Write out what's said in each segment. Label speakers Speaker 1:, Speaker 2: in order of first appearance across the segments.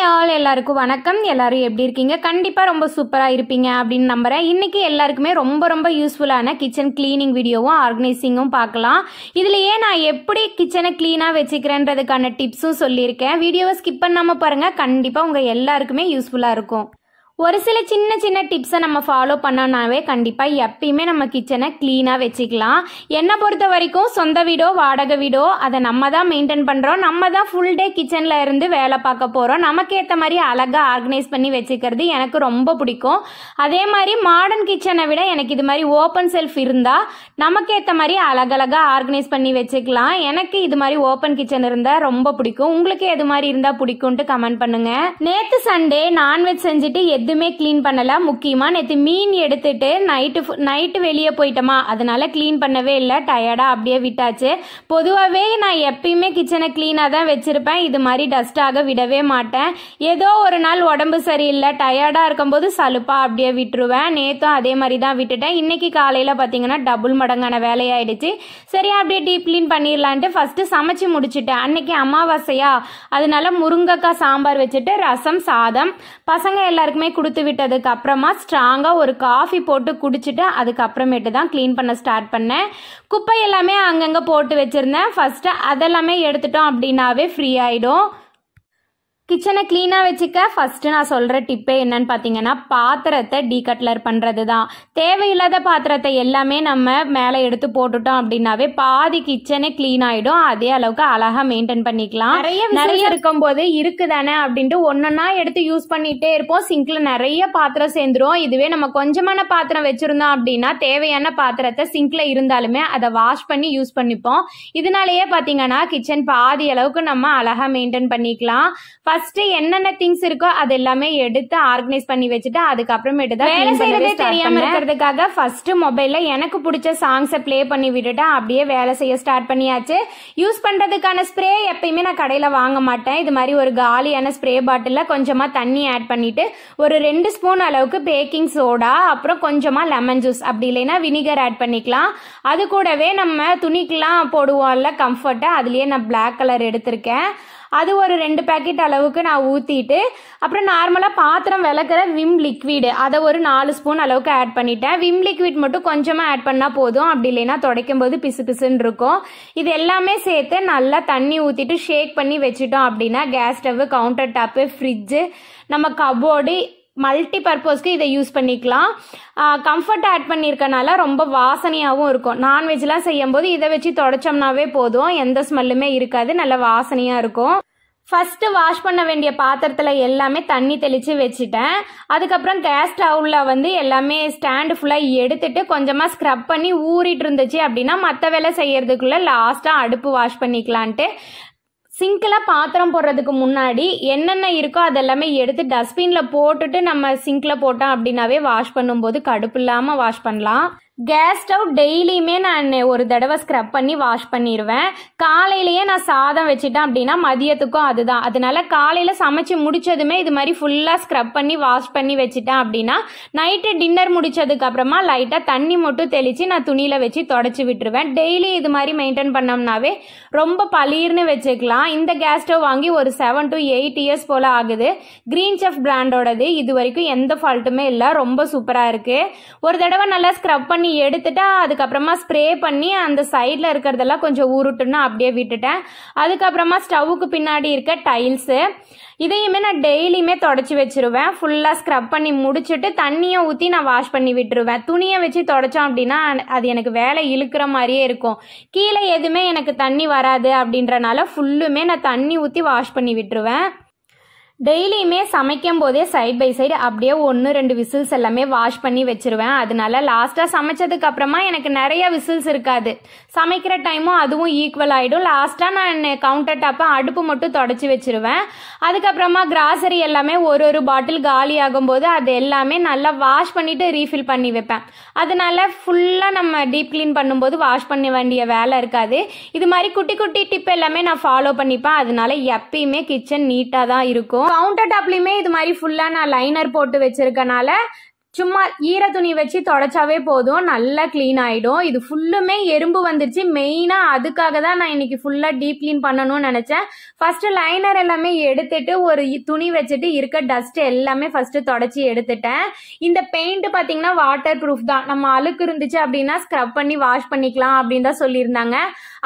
Speaker 1: Hi all, எல்லாருக்கும் வணக்கம். எல்லாரும் எப்படி இருக்கீங்க? கண்டிப்பாக ரொம்ப சூப்பராக இருப்பீங்க அப்படின்னு நம்புகிறேன். இன்றைக்கி எல்லாருக்குமே ரொம்ப ரொம்ப யூஸ்ஃபுல்லான கிச்சன் க்ளீனிங் வீடியோவும் ஆர்கனைசிங்கும் பார்க்கலாம். இதுலையே நான் எப்படி கிச்சனை க்ளீனாக வச்சுக்கிறேன்றதுக்கான டிப்ஸும் சொல்லியிருக்கேன். வீடியோவை ஸ்கிப் பண்ணாமல் பாருங்கள், கண்டிப்பாக உங்கள் எல்லாருக்குமே யூஸ்ஃபுல்லாக இருக்கும். ஒரு சில சின்ன சின்ன டிப்ஸை நம்ம ஃபாலோ பண்ணோம்னாவே கண்டிப்பாக எப்பயுமே நம்ம கிச்சனை க்ளீனாக வச்சுக்கலாம். என்னை பொறுத்த வரைக்கும் சொந்த வீடோ வாடகை வீடோ அதை நம்ம தான் மெயின்டைன் பண்ணுறோம். நம்ம தான் ஃபுல் டே கிச்சனில் இருந்து வேலை பார்க்க போகிறோம். நமக்கு ஏற்ற மாதிரி அழகாக ஆர்கனைஸ் பண்ணி வச்சுக்கிறது எனக்கு ரொம்ப பிடிக்கும். அதே மாதிரி மாடர்ன் கிச்சனை விட எனக்கு இது மாதிரி ஓப்பன் செல்ஃப் இருந்தால் நமக்கு ஏற்ற மாதிரி அழகழகாக ஆர்கனைஸ் பண்ணி வச்சுக்கலாம். எனக்கு இது மாதிரி ஓப்பன் கிச்சன் இருந்தால் ரொம்ப பிடிக்கும். உங்களுக்கு எது மாதிரி இருந்தால் பிடிக்கும்ட்டு கமெண்ட் பண்ணுங்கள். நேற்று சண்டே நான்வெஜ் செஞ்சுட்டு எதுவுமே க்ளீன் பண்ணல. முக்கியமா நேற்று மீன் எடுத்துட்டு நைட்டு வெளியே போயிட்டோமா, அதனால க்ளீன் பண்ணவே இல்லை. டயர்டா அப்படியே விட்டாச்சு. பொதுவாகவே நான் எப்பயுமே கிச்சனை க்ளீனாக தான் வச்சிருப்பேன். இது மாதிரி டஸ்டாக விடவே மாட்டேன். ஏதோ ஒரு நாள் உடம்பு சரியில்லை, டயர்டா இருக்கும்போது சலுப்பா அப்படியே விட்டுருவேன். நேற்றும் அதே மாதிரி தான் விட்டுட்டேன். இன்னைக்கு காலையில பார்த்தீங்கன்னா டபுள் மடங்கான வேலையாயிடுச்சு. சரி, அப்படியே டீப் க்ளீன் பண்ணிடலான்ட்டு ஃபர்ஸ்ட் சமைச்சு முடிச்சுட்டேன். அன்னைக்கு அமாவாசையா, அதனால முருங்கைக்காய் சாம்பார் வச்சுட்டு ரசம் சாதம் பசங்க எல்லாருக்குமே கொடுத்து விட்டதுக்கு அப்புறமா ஸ்ட்ராங்காக ஒரு காஃபி போட்டு குடிச்சிட்டு அதுக்கப்புறமேட்டு தான் க்ளீன் பண்ண ஸ்டார்ட் பண்ணேன். குப்பை எல்லாமே அங்கங்கே போட்டு வச்சுருந்தேன். ஃபஸ்ட்டு அதெல்லாமே எடுத்துட்டோம் அப்படின்னாவே ஃப்ரீ ஆகிடும். கிச்சனை க்ளீனாக வச்சுக்க ஃபஸ்ட்டு நான் சொல்கிற டிப்பே என்னன்னு பார்த்தீங்கன்னா, பாத்திரத்தை டீகட்லர் பண்ணுறது தான். தேவையில்லாத பாத்திரத்தை எல்லாமே நம்ம மேலே எடுத்து போட்டுட்டோம் அப்படின்னாவே பாதி கிச்சனே க்ளீன் ஆகிடும். அதே அளவுக்கு அழகாக மெயின்டைன் பண்ணிக்கலாம். நிறைய இருக்கும்போது இருக்குதானே அப்படின்ட்டு ஒன்றொன்னா எடுத்து யூஸ் பண்ணிகிட்டே இருப்போம். சிங்கில் நிறைய பாத்திரம் சேர்ந்துரும். இதுவே நம்ம கொஞ்சமான பாத்திரம் வச்சுருந்தோம் அப்படின்னா தேவையான பாத்திரத்தை சிங்கில் இருந்தாலுமே அதை வாஷ் பண்ணி யூஸ் பண்ணிப்போம். இதனாலேயே பார்த்தீங்கன்னா கிச்சன் பாதி அளவுக்கு நம்ம அழகாக மெயின்டைன் பண்ணிக்கலாம். ஃபர்ஸ்ட் என்னென்ன திங்ஸ் இருக்கோ அது எல்லாமே எடுத்து ஆர்கனைஸ் பண்ணி வச்சுட்டு அதுக்கப்புறமேட்டு தான் வேலை செய்யறதே தெரியாம இருக்கிறதுக்காக ஃபர்ஸ்ட் மொபைல்ல எனக்கு பிடிச்ச சாங்ஸை பிளே பண்ணி விட்டுட்டு அப்படியே வேலை செய்ய ஸ்டார்ட் பண்ணியாச்சு. யூஸ் பண்றதுக்கான ஸ்ப்ரே எப்பயுமே நான் கடையில வாங்க மாட்டேன். இது மாதிரி ஒரு காலியான ஸ்ப்ரே பாட்டில கொஞ்சமா தண்ணி ஆட் பண்ணிட்டு ஒரு 2 ஸ்பூன் அளவுக்கு பேக்கிங் சோடா, அப்புறம் கொஞ்சமா லெமன் ஜூஸ், அப்படி இல்லைன்னா வினிகர் ஆட் பண்ணிக்கலாம். அது கூடவே நம்ம துணிக்கெல்லாம் போடுவோம்ல கம்ஃபர்ட், அதுலயே நான் பிளாக் கலர் எடுத்திருக்கேன். அது ஒரு 2 பேக்கெட் அளவுக்கு நான் ஊற்றிட்டு அப்புறம் நார்மலாக பாத்திரம் விளக்குற விம் லிக்விடு அதை ஒரு 4 ஸ்பூன் அளவுக்கு ஆட் பண்ணிட்டேன். விம் லிக்விட் மட்டும் கொஞ்சமாக ஆட் பண்ணால் போதும். அப்படி இல்லைன்னா துடைக்கும் போது பிசு பிசுன்னு இருக்கும். இது எல்லாமே சேர்த்து நல்லா தண்ணி ஊற்றிட்டு ஷேக் பண்ணி வச்சுட்டோம் அப்படின்னா gas stove, counter top, fridge, நம்ம கபோர்டு, மல்டி பர்பஸ்க்கு இதை யூஸ் பண்ணிக்கலாம். கம்ஃபர்ட் ஆட் பண்ணியிருக்கனால ரொம்ப வாசனையாகவும் இருக்கும். நான்வெஜ்லாம் செய்யும்போது இதை வச்சு தொடச்சோம்னாவே போதும், எந்த ஸ்மெல்லுமே இருக்காது, நல்ல வாசனையாக இருக்கும். ஃபஸ்ட்டு வாஷ் பண்ண வேண்டிய பாத்திரத்தில் எல்லாமே தண்ணி தெளித்து வச்சுட்டேன். அதுக்கப்புறம் கேஸ் ஸ்டவ்வில் எல்லாமே ஸ்டாண்டு ஃபுல்லாக எடுத்துட்டு கொஞ்சமாக ஸ்க்ரப் பண்ணி ஊறிட்டு இருந்துச்சு அப்படின்னா மற்ற வேலை செய்யறதுக்குள்ளே லாஸ்ட்டாக அடுப்பு வாஷ் பண்ணிக்கலான்ட்டு சிங்கில் பாத்திரம் போடுறதுக்கு முன்னாடி என்னென்ன இருக்கோ அதெல்லாமே எடுத்து டஸ்ட்பினில் போட்டுட்டு நம்ம சிங்கில் போட்டோம் அப்படின்னாவே வாஷ் பண்ணும்போது கடுப்பு இல்லாமல் வாஷ் பண்ணலாம். கேஸ் ஸ்டவ் டெய்லியுமே நான் ஒரு தடவை ஸ்க்ரப் பண்ணி வாஷ் பண்ணிடுவேன். காலையிலேயே நான் சாதம் வச்சுட்டேன் அப்படின்னா மதியத்துக்கும் அதுதான். அதனால காலையில் சமைச்சு முடிச்சதுமே இது மாதிரி ஃபுல்லாக ஸ்க்ரப் பண்ணி வாஷ் பண்ணி வச்சுட்டேன் அப்படின்னா நைட்டு டின்னர் முடிச்சதுக்கு அப்புறமா லைட்டாக தண்ணி மட்டும் தெளித்து நான் துணியில் வச்சு தொடச்சி விட்டுருவேன். டெய்லி இது மாதிரி மெயின்டைன் பண்ணோம்னாவே ரொம்ப பளீர்னு வச்சுக்கலாம். இந்த கேஸ் ஸ்டவ் வாங்கி ஒரு 7 to 8 இயர்ஸ் போல் ஆகுது. கிரீன் செஃப் பிராண்டோடது. இது வரைக்கும் எந்த ஃபால்ட்டுமே இல்லை, ரொம்ப சூப்பராக இருக்குது. ஒரு தடவை நல்லா ஸ்க்ரப் பண்ணி எடுத்துட்டா அதுக்கப்புறமா ஸ்ப்ரே பண்ணி அந்த சைடில் இருக்கிறதெல்லாம் கொஞ்சம் ஊருட்டுன்னு அப்படியே விட்டுட்டேன். அதுக்கப்புறமா ஸ்டவ்வுக்கு பின்னாடி இருக்க டைல்ஸு இதையுமே நான் டெய்லியுமே தொடச்சி வச்சிருவேன். ஃபுல்லாக ஸ்க்ரப் பண்ணி முடிச்சுட்டு தண்ணியை ஊற்றி நான் வாஷ் பண்ணி விட்டுருவேன். துணியை வச்சு தொடச்சோம் அப்படின்னா அது எனக்கு வேலை இழுக்கிற மாதிரியே இருக்கும். கீழே எதுவுமே எனக்கு தண்ணி வராது அப்படின்றனால ஃபுல்லுமே நான் தண்ணி ஊற்றி வாஷ் பண்ணி விட்டுருவேன். டெய்லியுமே சமைக்கும் போதே சைட் பை சைடு அப்படியே 1-2 விசில்ஸ் எல்லாமே வாஷ் பண்ணி வச்சிருவேன். அதனால லாஸ்ட்டாக சமைச்சதுக்கு அப்புறமா எனக்கு நிறைய விசில்ஸ் இருக்காது. சமைக்கிற டைமும் அதுவும் ஈக்குவல் ஆகிடும். லாஸ்ட்டாக நான் கவுண்டர் டாப்பை அடுப்பு மட்டும் தொடச்சி வச்சிருவேன். அதுக்கப்புறமா கிராசரி எல்லாமே ஒரு பாட்டில் காலி ஆகும்போது அது எல்லாமே நல்லா வாஷ் பண்ணிட்டு ரீஃபில் பண்ணி வைப்பேன். அதனால ஃபுல்லாக நம்ம டீப் க்ளீன் பண்ணும்போது வாஷ் பண்ண வேண்டிய வேலை இருக்காது. இது மாதிரி குட்டி குட்டி டிப் எல்லாமே நான் ஃபாலோ பண்ணிப்பேன். அதனால எப்பயுமே கிச்சன் நீட்டாக தான் இருக்கும். கவுண்டர் டாப்லையுமே இது மாதிரி ஃபுல்லாக நான் லைனர் போட்டு வச்சிருக்கனால சும்மா ஈர துணி வச்சு தொடச்சாவே போதும், நல்லா க்ளீன் ஆகிடும். இது ஃபுல்லுமே எறும்பு வந்துருச்சு. மெயினாக அதுக்காக தான் நான் இன்னைக்கு ஃபுல்லாக டீப் க்ளீன் பண்ணணும்னு நினச்சேன். ஃபஸ்ட்டு லைனர் எல்லாமே எடுத்துட்டு ஒரு துணி வச்சுட்டு இருக்க டஸ்ட் எல்லாமே ஃபஸ்ட்டு தொடச்சி எடுத்துட்டேன். இந்த பெயிண்ட் பார்த்தீங்கன்னா வாட்டர் ப்ரூஃப் தான். நம்ம அழுக்கு இருந்துச்சு அப்படின்னா ஸ்க்ரப் பண்ணி வாஷ் பண்ணிக்கலாம் அப்படின்னு தான் சொல்லியிருந்தாங்க.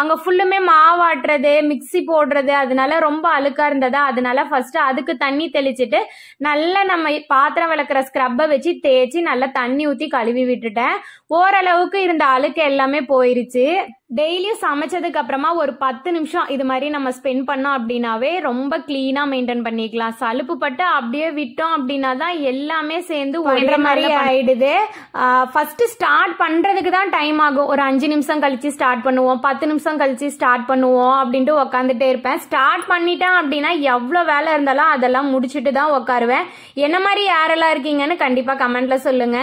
Speaker 1: அங்கே ஃபுல்லுமே மாவாட்டுறது, மிக்சி போடுறது, அதனால ரொம்ப அழுக்காக இருந்ததா, அதனால ஃபஸ்ட்டு அதுக்கு தண்ணி தெளிச்சுட்டு நல்லா நம்ம பாத்திரம் விளக்குற ஸ்க்ரப்பை வச்சு தேய்ச்சி நல்லா தண்ணி ஊற்றி கழுவி விட்டுட்டேன். ஓரளவுக்கு இருந்த அழுக்கு எல்லாமே போயிருச்சு. டெய்லியும் சமைச்சதுக்கு அப்புறமா ஒரு 10 நிமிஷம் இது மாதிரி நம்ம ஸ்பெண்ட் பண்ணோம் அப்படின்னாவே ரொம்ப கிளீனாக மெயின்டைன் பண்ணிக்கலாம். சலுப்பு பட்டு அப்படியே விட்டோம் அப்படின்னா தான் எல்லாமே சேர்ந்து ஒரே மாதிரி ஆயிடுது. ஃபர்ஸ்ட் ஸ்டார்ட் பண்றதுக்கு தான் டைம் ஆகும். ஒரு 5 நிமிஷம் கழிச்சு ஸ்டார்ட் பண்ணுவோம், 10 நிமிஷம் கழிச்சு ஸ்டார்ட் பண்ணுவோம் அப்படின்ட்டு உக்காந்துட்டே இருப்பேன். ஸ்டார்ட் பண்ணிட்டேன் அப்படின்னா எவ்வளோ வேலை இருந்தாலும் அதெல்லாம் முடிச்சுட்டு தான் உட்காருவேன். என்ன மாதிரி யாரெல்லாம் இருக்கீங்கன்னு கண்டிப்பாக கமெண்ட்ல சொல்லுங்க.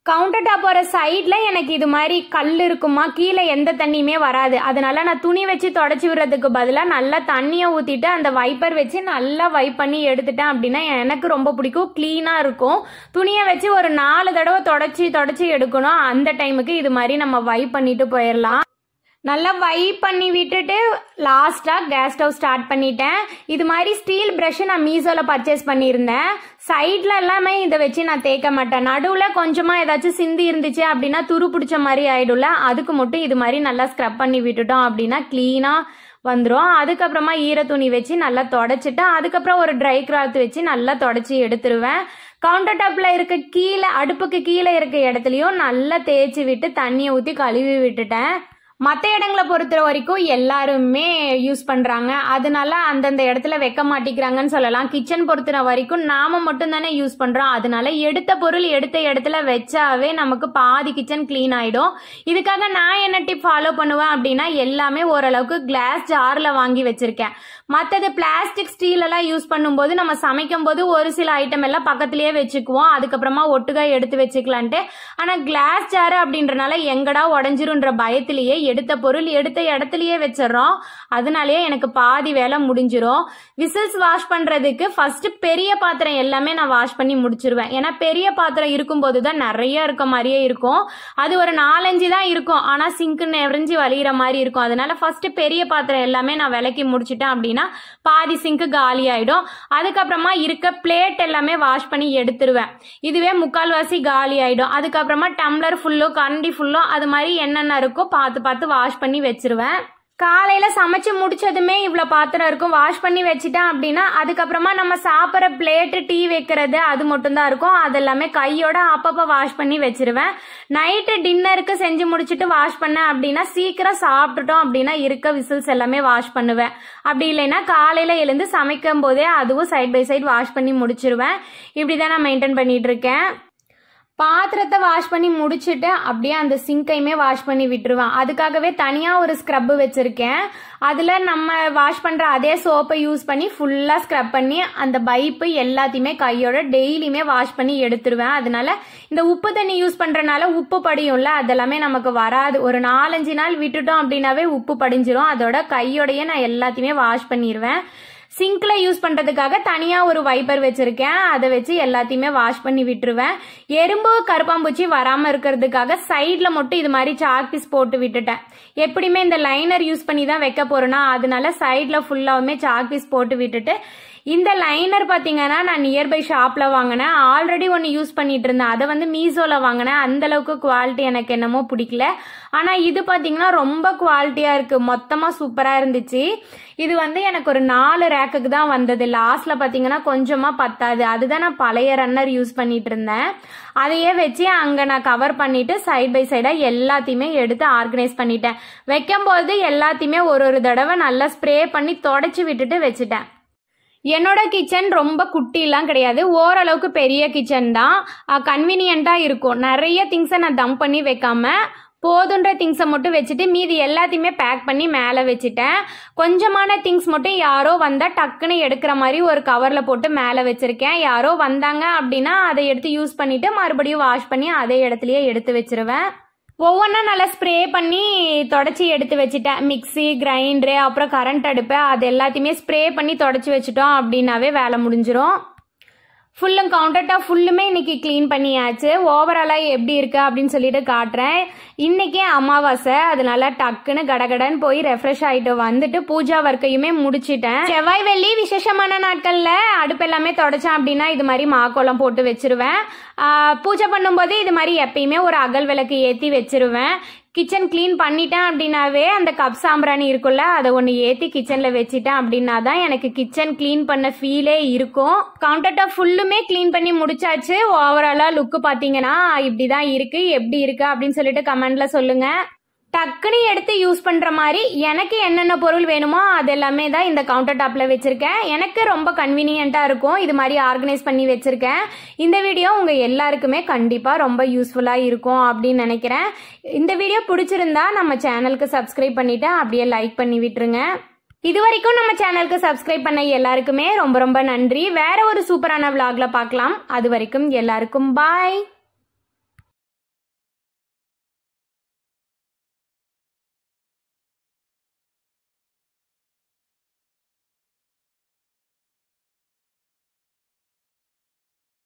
Speaker 1: கவுண்டர் டாப் போகிற சைடில் எனக்கு இது மாதிரி கல் இருக்குமா, கீழே எந்த தண்ணியுமே வராது. அதனால நான் துணி வச்சு தொடச்சி விடுறதுக்கு பதிலாக நல்லா தண்ணியை ஊற்றிட்டு அந்த வைப்பர் வச்சு நல்லா வைப் பண்ணி எடுத்துட்டேன் அப்படின்னா எனக்கு ரொம்ப பிடிக்கும். க்ளீனாக இருக்கும். துணியை வச்சு ஒரு 4 தடவை தொடச்சி எடுக்கணும். அந்த டைமுக்கு இது மாதிரி நம்ம வைப் பண்ணிட்டு போயிடலாம். நல்லா வைப் பண்ணி விட்டுட்டு லாஸ்ட்டாக கேஸ் ஸ்டவ் ஸ்டார்ட் பண்ணிட்டேன். இது மாதிரி ஸ்டீல் ப்ரஷ்ஷு நான் மீஷோவில் பர்ச்சேஸ் பண்ணியிருந்தேன். சைடில் எல்லாமே இதை வச்சு நான் தேய்க்க மாட்டேன். நடுவில் கொஞ்சமாக ஏதாச்சும் சிந்தி இருந்துச்சு அப்படின்னா துரு பிடிச்ச மாதிரி ஆயிடும்ல, அதுக்கு மட்டும் இது மாதிரி நல்லா ஸ்க்ரப் பண்ணி விட்டுட்டோம் அப்படின்னா க்ளீனாக வந்துடும். அதுக்கப்புறமா ஈர துணி வச்சு நல்லா தொடச்சிட்டு அதுக்கப்புறம் ஒரு ட்ரை கிளாத் வச்சு நல்லா தொடச்சி எடுத்துருவேன். கவுண்டர் டாப்பில் இருக்க கீழே, அடுப்புக்கு கீழே இருக்க இடத்துலையும் நல்லா தேய்ச்சி விட்டு தண்ணியை ஊற்றி கழுவி விட்டுட்டேன். மற்ற இடங்களை பொறுத்த வரைக்கும் எல்லாருமே யூஸ் பண்ணுறாங்க, அதனால அந்தந்த இடத்துல வைக்க மாட்டேங்கிறாங்கன்னு சொல்லலாம். கிச்சன் பொறுத்த வரைக்கும் நாம மட்டும் தானே யூஸ் பண்ணுறோம். அதனால எடுத்த பொருள் எடுத்த இடத்துல வச்சாவே நமக்கு பாதி கிச்சன் க்ளீன் ஆகிடும். இதுக்காக நான் என்ன டிப் ஃபாலோ பண்ணுவேன் அப்படின்னா எல்லாமே ஓரளவுக்கு கிளாஸ் ஜாரில் வாங்கி வச்சுருக்கேன். மற்றது பிளாஸ்டிக் ஸ்டீலெல்லாம் யூஸ் பண்ணும்போது நம்ம சமைக்கும் போது ஒரு சில ஐட்டம் எல்லாம் பக்கத்துலேயே வச்சுக்குவோம், அதுக்கப்புறமா ஒட்டுக்கா எடுத்து வச்சுக்கலான்ட்டு. ஆனால் கிளாஸ் ஜாரு அப்படின்றனால எங்கடா உடஞ்சிருன்ற பயத்திலேயே எடுத்த பொருள் எடுத்த இடத்துலயே வச்சிடறோம். அதனாலேயே எனக்கு பாதி வேலை முடிஞ்சிரும். விசில்ஸ் வாஷ் பண்றதுக்கு ஃபர்ஸ்ட் பெரிய பாத்திரம் எல்லாமே நான் வாஷ் பண்ணி முடிச்சிருவேன். ஏன்னா பெரிய பாத்திரம் இருக்கும்போது தான் நிறைய இருக்க மாதிரியே இருக்கும். அது ஒரு 4-5 தான் இருக்கும், ஆனா சிங்க் நிறைஞ்சு வலிகிற மாதிரி இருக்கும். அதனால ஃபர்ஸ்ட் பெரிய பாத்திரம் எல்லாமே நான் விலக்கி முடிச்சிட்டேன் அப்படின்னா பாதி சிங்க் காலி ஆயிடும். அதுக்கப்புறமா இருக்க பிளேட் எல்லாமே வாஷ் பண்ணி எடுத்துருவேன். இதுவே முக்கால்வாசி காலி ஆயிடும். அதுக்கப்புறமா டம்ளர் ஃபுல்லோ கரண்டி ஃபுல்லோ அது மாதிரி என்னென்ன இருக்கோ பார்த்து வாஷ் பண்ணி வச்சிருவேன். காலையில சமைச்சு முடிச்சதுமே இவ்வளோ பாத்திரம் இருக்கும், வாஷ் பண்ணி வச்சுட்டேன் அப்படின்னா அதுக்கப்புறமா நம்ம சாப்பிட்ற பிளேட்டு, டீ வைக்கிறது அது மட்டும்தான் இருக்கும். அதெல்லாமே கையோட அப்பப்போ வாஷ் பண்ணி வச்சிருவேன். நைட்டு டின்னருக்கு செஞ்சு முடிச்சுட்டு வாஷ் பண்ணேன் அப்படின்னா சீக்கிரம் சாப்பிட்டுட்டோம் அப்படின்னா இருக்க விசில்ஸ் எல்லாமே வாஷ் பண்ணுவேன். அப்படி இல்லைன்னா காலையில எழுந்து சமைக்கும் போதே அதுவும் சைட் பை சைட் வாஷ் பண்ணி முடிச்சிருவேன். இப்படிதான் நான் மெயின்டைன் பண்ணிட்டு இருக்கேன். பாத்திரத்தை வாஷ் பண்ணி முடிச்சுட்டு அப்படியே அந்த சிங்கையுமே வாஷ் பண்ணி விட்டுருவேன். அதுக்காகவே தனியாக ஒரு ஸ்க்ரப்பு வச்சுருக்கேன். அதில் நம்ம வாஷ் பண்ணுற அதே சோப்பை யூஸ் பண்ணி ஃபுல்லாக ஸ்க்ரப் பண்ணி அந்த பைப்பு எல்லாத்தையுமே கையோட டெய்லியுமே வாஷ் பண்ணி எடுத்துருவேன். அதனால இந்த உப்பு தண்ணி யூஸ் பண்ணுறனால உப்பு படியும்ல, அதெல்லாமே நமக்கு வராது. ஒரு 4-5 நாள் விட்டுட்டோம் அப்படின்னாவே உப்பு படிஞ்சிரும். அதோட கையோடையே நான் எல்லாத்தையுமே வாஷ் பண்ணிடுவேன். சிங்க்ல யூஸ் பண்றதுக்காக தனியா ஒரு வைப்பர் வச்சிருக்கேன், அதை வச்சு எல்லாத்தையுமே வாஷ் பண்ணி விட்டுருவேன். எறும்பு கருப்பாம்பூச்சி வராம இருக்கிறதுக்காக சைட்ல மட்டும் இது மாதிரி சாக் பீஸ் போட்டு விட்டுட்டேன். எப்படியுமே இந்த லைனர் யூஸ் பண்ணி தான் வைக்க போறேன்னா அதனால சைட்ல ஃபுல்லாவுமே சாக் பீஸ் போட்டு விட்டுட்டு இந்த லைனர் பார்த்தீங்கன்னா நான் நியர்பை ஷாப்பில் வாங்கினேன். ஆல்ரெடி ஒன்று யூஸ் பண்ணிட்டு இருந்தேன், அதை வந்து மீஷோவில் வாங்கினேன். அந்த அளவுக்கு குவாலிட்டி எனக்கு என்னமோ பிடிக்கல. ஆனால் இது பார்த்தீங்கன்னா ரொம்ப குவாலிட்டியாக இருக்குது, மொத்தமாக சூப்பராக இருந்துச்சு. இது வந்து எனக்கு ஒரு 4 ரேக்குக்கு தான் வந்தது. லாஸ்ட்டில் பார்த்தீங்கன்னா கொஞ்சமாக பத்தாது. அதுதான் நான் பழைய ரன்னர் யூஸ் பண்ணிட்டு இருந்தேன். அதையே வச்சு அங்கே நான் கவர் பண்ணிட்டு சைட் பை சைடாக எல்லாத்தையுமே எடுத்து ஆர்கனைஸ் பண்ணிட்டேன். வைக்கும்போது எல்லாத்தையுமே ஒரு தடவை நல்லா ஸ்ப்ரே பண்ணி தொடச்சி விட்டுட்டு வச்சுட்டேன். என்னோட கிச்சன் ரொம்ப குட்டிலாம் கிடையாது, ஓரளவுக்கு பெரிய கிச்சன் தான். கன்வீனியண்ட்டாக இருக்கும். நிறைய திங்ஸை நான் டம்ப் பண்ணி வைக்காம போதுன்ற திங்ஸை மட்டும் வச்சுட்டு மீதி எல்லாத்தையுமே பேக் பண்ணி மேலே வச்சுட்டேன். கொஞ்சமான திங்ஸ் மட்டும் யாரோ வந்தால் டக்குன்னு எடுக்கிற மாதிரி ஒரு கவரில் போட்டு மேலே வச்சுருக்கேன். யாரோ வந்தாங்க அப்படின்னா அதை எடுத்து யூஸ் பண்ணிவிட்டு மறுபடியும் வாஷ் பண்ணி அதே இடத்துலையே எடுத்து வச்சிருவேன். ஒவ்வொன்றா நல்லா ஸ்ப்ரே பண்ணி தொடச்சி எடுத்து வச்சுட்டேன். மிக்சி, கிரைண்டரு, அப்புறம் கரண்ட் அடுப்பு அது எல்லாத்தையுமே ஸ்ப்ரே பண்ணி தொடச்சி வச்சுட்டோம் அப்படின்னாவே வேலை முடிஞ்சிடும். ஃபுல்லும் கவுண்டர் டாப் ஃபுல்லுமே இன்னைக்கு க்ளீன் பண்ணியாச்சு. ஓவராலாக எப்படி இருக்கு அப்படின்னு சொல்லிட்டு காட்டுறேன். இன்னைக்கே அமாவாசை, அதனால டக்குன்னு கடகடன்னு போய் ரெஃப்ரெஷ் ஆகிட்டு வந்துட்டு பூஜா ஒர்க்கையுமே முடிச்சிட்டேன். செவ்வாய் வெள்ளி விசேஷமான நாட்களில் அடுப்பு எல்லாமே தொடச்சேன் அப்படின்னா இது மாதிரி மாக்கோலம் போட்டு வச்சிருவேன். பூஜை பண்ணும்போது இது மாதிரி எப்பயுமே ஒரு அகல் விளக்கு ஏற்றி வச்சிருவேன். கிச்சன் க்ளீன் பண்ணிட்டேன் அப்படின்னாவே அந்த கப் சாம்பிராணி இருக்குல்ல, அதை ஒன்று ஏற்றி கிச்சனில் வச்சுட்டேன் அப்படின்னா தான் எனக்கு கிச்சன் க்ளீன் பண்ண ஃபீலே இருக்கும். கவுண்டர் டாப் ஃபுல்லுமே க்ளீன் பண்ணி முடிச்சாச்சு. ஓவராலாக லுக்கு பார்த்தீங்கன்னா இப்படி தான் இருக்குது. எப்படி இருக்குது அப்படின்னு சொல்லிட்டு கமெண்டில் சொல்லுங்கள். டக்குன்னு எடுத்து யூஸ் பண்ணுற மாதிரி எனக்கு என்னென்ன பொருள் வேணுமோ அது எல்லாமே தான் இந்த கவுண்டர் டாப்பில் வச்சுருக்கேன். எனக்கு ரொம்ப கன்வீனியண்ட்டாக இருக்கும். இது மாதிரி ஆர்கனைஸ் பண்ணி வச்சுருக்கேன். இந்த வீடியோ உங்கள் எல்லாருக்குமே கண்டிப்பாக ரொம்ப யூஸ்ஃபுல்லாக இருக்கும் அப்படின்னு நினைக்கிறேன். இந்த வீடியோ பிடிச்சிருந்தா நம்ம சேனலுக்கு சப்ஸ்கிரைப் பண்ணிவிட்டு அப்படியே லைக் பண்ணி விட்டுருங்க. இது வரைக்கும் நம்ம சேனலுக்கு சப்ஸ்கிரைப் பண்ண எல்லாருக்குமே ரொம்ப ரொம்ப நன்றி. வேற ஒரு சூப்பரான vlogல பார்க்கலாம். அது வரைக்கும் எல்லாருக்கும் பாய்.